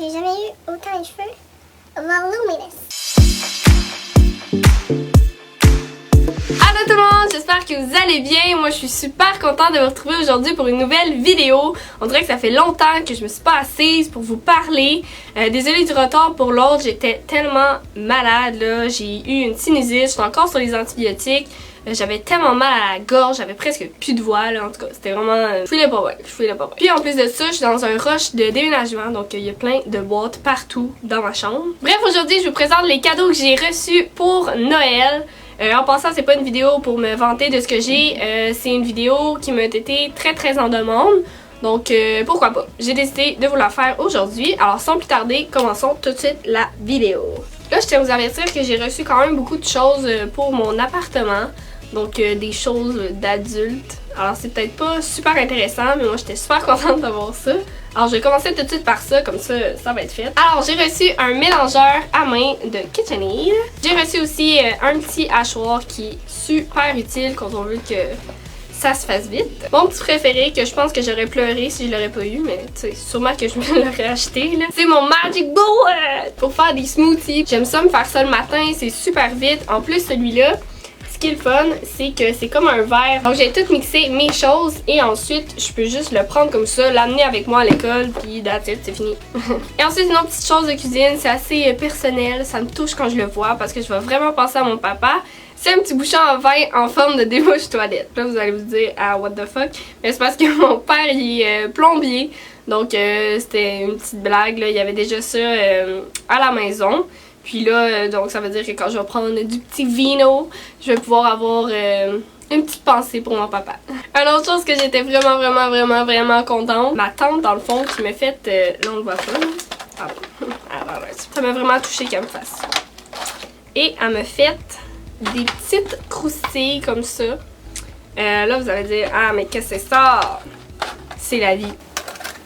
J'ai jamais eu autant de cheveux voluminous. Allô tout le monde, j'espère que vous allez bien. Moi je suis super contente de vous retrouver aujourd'hui pour une nouvelle vidéo. On dirait que ça fait longtemps que je me suis pas assise pour vous parler. Désolée du retard pour l'autre, j'étais tellement malade là. J'ai eu une sinusite, j'étais encore sur les antibiotiques. J'avais tellement mal à la gorge, j'avais presque plus de voix là, en tout cas, c'était vraiment... je filais pas bien. Puis en plus de ça, je suis dans un rush de déménagement, donc il y a plein de boîtes partout dans ma chambre. Bref, aujourd'hui, je vous présente les cadeaux que j'ai reçus pour Noël. En passant, c'est pas une vidéo pour me vanter de ce que j'ai, c'est une vidéo qui m'a été très en demande. Donc pourquoi pas. J'ai décidé de vous la faire aujourd'hui. Alors sans plus tarder, commençons tout de suite la vidéo. Là, je tiens à vous avertir que j'ai reçu quand même beaucoup de choses pour mon appartement. Donc des choses d'adultes. Alors c'est peut-être pas super intéressant, mais moi j'étais super contente d'avoir ça. Alors je vais commencer tout de suite par ça, comme ça va être fait. Alors j'ai reçu un mélangeur à main de KitchenAid. J'ai reçu aussi un petit hachoir qui est super utile quand on veut que ça se fasse vite. Mon petit préféré que je pense que j'aurais pleuré si je l'aurais pas eu, mais tu sais, sûrement que je me l'aurais acheté là. C'est mon Magic Bullet pour faire des smoothies. J'aime ça me faire ça le matin, c'est super vite. En plus celui-là, ce qui est le fun, c'est que c'est comme un verre. Donc j'ai tout mixé mes choses et ensuite je peux juste le prendre comme ça, l'amener avec moi à l'école, puis that's it, c'est fini. Et ensuite une autre petite chose de cuisine, c'est assez personnel, ça me touche quand je le vois parce que je vais vraiment penser à mon papa. C'est un petit bouchon en vin en forme de débouche toilette. Là vous allez vous dire ah what the fuck, mais c'est parce que mon père il est plombier, donc c'était une petite blague là. Il y avait déjà ça à la maison. Puis là, donc ça veut dire que quand je vais prendre du petit vino, je vais pouvoir avoir une petite pensée pour mon papa. Une autre chose que j'étais vraiment contente, ma tante dans le fond qui m'a fait, là on le voit pas, alors, ça m'a vraiment touché qu'elle me fasse ça. Et elle m'a fait des petites croustilles comme ça. Là vous allez dire, ah mais qu'est-ce que c'est ça? C'est la vie.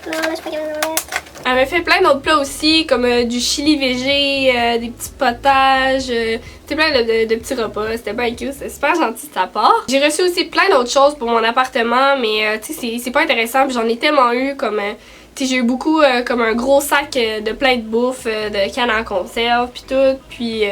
Non, là, je suis pas capable de le mettre. Elle m'a fait plein d'autres plats aussi, comme du chili végé, des petits potages, c'était plein de petits repas, c'était bien cute, c'était super gentil de sa part. J'ai reçu aussi plein d'autres choses pour mon appartement, mais tu sais, c'est pas intéressant, puis j'en ai tellement eu, comme, tu sais, j'ai eu beaucoup, comme un gros sac de plein de bouffe, de cannes en conserve, puis tout, puis,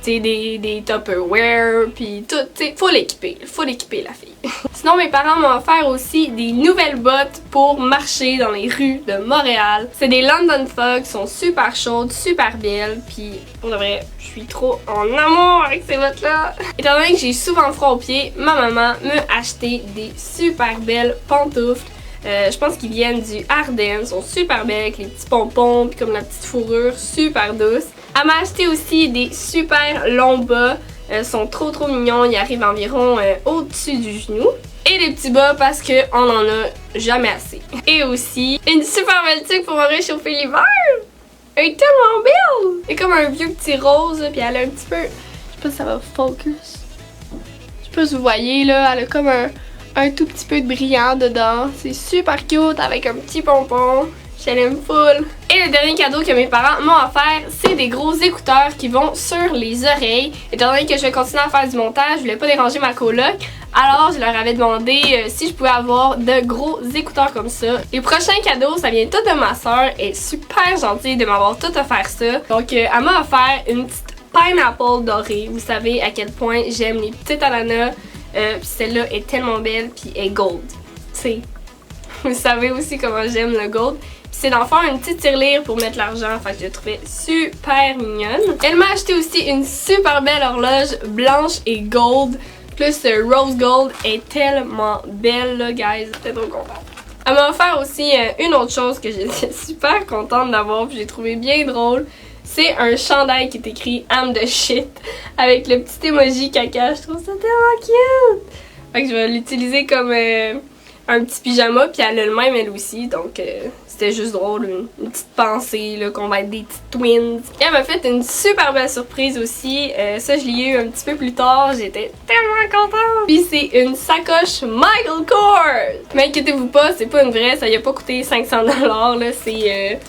tu sais, des Tupperware, puis tout, tu sais, faut l'équiper la fille. Sinon, mes parents m'ont offert aussi des nouvelles bottes pour marcher dans les rues de Montréal. C'est des London Fog, sont super chaudes, super belles, puis pour de vrai, je suis trop en amour avec ces bottes-là. Étant donné que j'ai souvent froid aux pieds, ma maman m'a acheté des super belles pantoufles. Je pense qu'ils viennent du Ardennes, sont super belles avec les petits pompons puis comme la petite fourrure super douce. Elle m'a acheté aussi des super longs bas, sont trop mignons, ils arrivent environ au-dessus du genou. Et les petits bas parce qu'on en a jamais assez. Et aussi une super belle tuque pour me réchauffer l'hiver. Elle est tellement belle! Elle est comme un vieux petit rose puis elle a un petit peu, je sais pas si ça va focus. Je sais pas si vous voyez là, elle a comme un tout petit peu de brillant dedans. C'est super cute avec un petit pompon. Je l'aime full. Et le dernier cadeau que mes parents m'ont offert, c'est des gros écouteurs qui vont sur les oreilles. Étant donné que je vais continuer à faire du montage, je voulais pas déranger ma coloc. Alors je leur avais demandé si je pouvais avoir de gros écouteurs comme ça. Les prochains cadeaux, ça vient tout de ma soeur. Elle est super gentille de m'avoir tout offert ça. Donc elle m'a offert une petite pineapple dorée. Vous savez à quel point j'aime les petites ananas. Puis celle-là est tellement belle, puis elle est gold. Tu sais, vous savez aussi comment j'aime le gold. C'est d'en faire une petite tirelire pour mettre l'argent, fait que je l'ai trouvée super mignonne. Elle m'a acheté aussi une super belle horloge blanche et gold, plus rose gold, est tellement belle là guys, j'étais trop contente. Elle m'a offert aussi une autre chose que j'étais super contente d'avoir, puis j'ai trouvé bien drôle. C'est un chandail qui est écrit I'm the shit avec le petit emoji caca, je trouve ça tellement cute! Fait que je vais l'utiliser comme un petit pyjama, puis elle a le même elle aussi, donc c'était juste drôle, une petite pensée là, qu'on va être des petites twins. Et elle m'a fait une super belle surprise aussi, ça je l'ai eu un petit peu plus tard, j'étais tellement contente! Puis c'est une sacoche Michael Kors! Mais inquiétez-vous pas, c'est pas une vraie, ça y a pas coûté 500$ là, c'est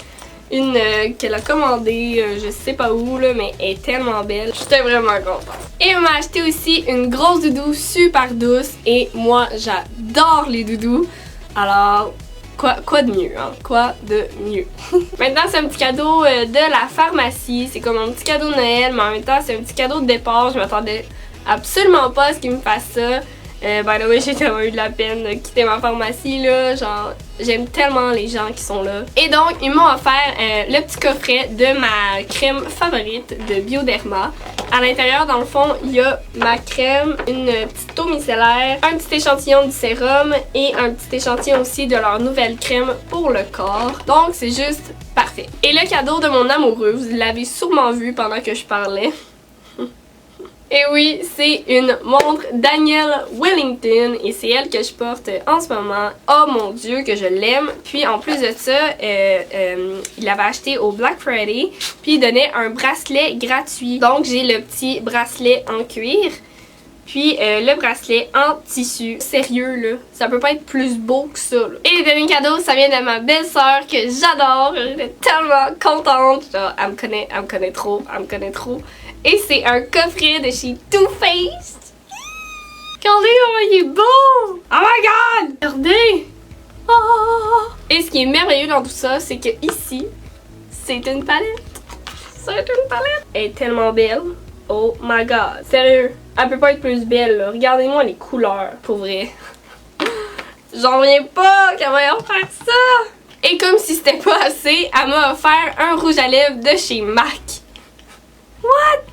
une qu'elle a commandée, je sais pas où là, mais elle est tellement belle. J'étais vraiment contente. Et elle m'a acheté aussi une grosse doudou super douce et moi j'adore les doudous. Alors Quoi de mieux, hein? Quoi de mieux? Maintenant, c'est un petit cadeau de la pharmacie. C'est comme un petit cadeau de Noël, mais en même temps, c'est un petit cadeau de départ. Je m'attendais absolument pas à ce qu'ils me fassent ça. By the way, j'ai tellement eu de la peine de quitter ma pharmacie, là. Genre, j'aime tellement les gens qui sont là. Et donc, ils m'ont offert le petit coffret de ma crème favorite de Bioderma. À l'intérieur, dans le fond, il y a ma crème, une petite eau micellaire, un petit échantillon du sérum et un petit échantillon aussi de leur nouvelle crème pour le corps. Donc, c'est juste parfait. Et le cadeau de mon amoureux, vous l'avez sûrement vu pendant que je parlais. Et oui, c'est une montre Danielle Wellington et c'est elle que je porte en ce moment. Oh mon Dieu, que je l'aime. Puis en plus de ça, il l'avait acheté au Black Friday. Puis il donnait un bracelet gratuit. Donc j'ai le petit bracelet en cuir. Puis le bracelet en tissu. Sérieux là, ça peut pas être plus beau que ça là. Et le dernier cadeau, ça vient de ma belle-sœur que j'adore. J'étais tellement contente. Genre, elle me connaît trop. Et c'est un coffret de chez Too Faced. Regardez comment il est beau! Oh my god! Regardez! Oh! Et ce qui est merveilleux dans tout ça, c'est que ici, c'est une palette. C'est une palette. Elle est tellement belle. Oh my god. Sérieux, elle peut pas être plus belle là. Regardez-moi les couleurs, pour vrai. J'en reviens pas qu'elle va faire ça! Et comme si c'était pas assez, elle m'a offert un rouge à lèvres de chez MAC. What?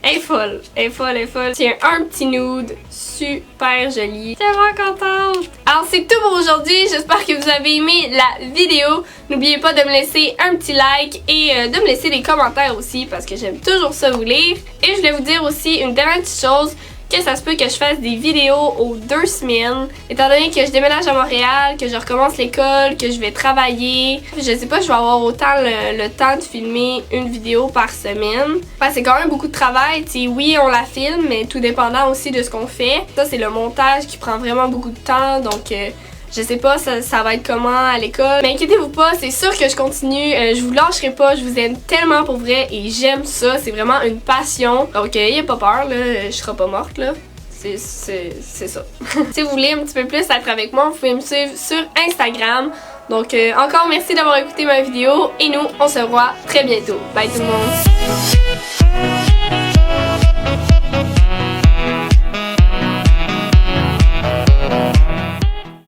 Elle est folle. C'est un petit nude super joli. Tellement contente. Alors c'est tout pour aujourd'hui. J'espère que vous avez aimé la vidéo. N'oubliez pas de me laisser un petit like et de me laisser des commentaires aussi parce que j'aime toujours ça vous lire. Et je voulais vous dire aussi une dernière petite chose. Que ça se peut que je fasse des vidéos aux 2 semaines. Étant donné que je déménage à Montréal, que je recommence l'école, que je vais travailler. Je sais pas, je vais avoir autant le temps de filmer une vidéo par semaine. Enfin, c'est quand même beaucoup de travail. T'sais, oui, on la filme, mais tout dépendant aussi de ce qu'on fait. Ça, c'est le montage qui prend vraiment beaucoup de temps. Donc, je sais pas ça va être comment à l'école. Mais inquiétez-vous pas, c'est sûr que je continue. Je vous lâcherai pas, je vous aime tellement pour vrai et j'aime ça. C'est vraiment une passion. Donc ayez pas peur, là, je serai pas morte là. C'est ça. Si vous voulez un petit peu plus être avec moi, vous pouvez me suivre sur Instagram. Donc encore merci d'avoir écouté ma vidéo et nous on se revoit très bientôt. Bye tout le monde!